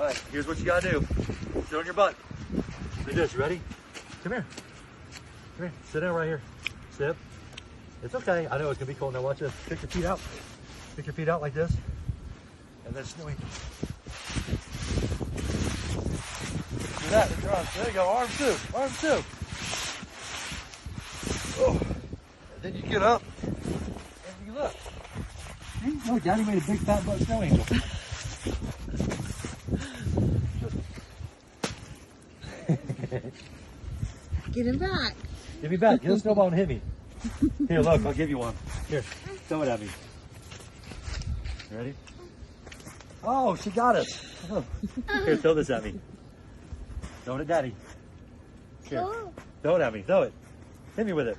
All right, here's what you gotta do. Sit on your butt. Like this, you ready? Come here. Come here, sit down right here. Sit. It's okay, I know it's gonna be cold. Now watch this. Kick your feet out. Kick your feet out like this. And then Snowy. Do that with your arms. There you go, arms too, arms too. Oh. And then you get up and you look. Oh, Daddy made a big fat butt snow angel. Get him back. Give me back. Get a snowball and hit me. Here, look, I'll give you one. Here, throw it at me. You ready? Oh, she got us. Oh. Here, throw this at me. Throw it at Daddy. Here, throw it at me. Throw it. Hit me with it.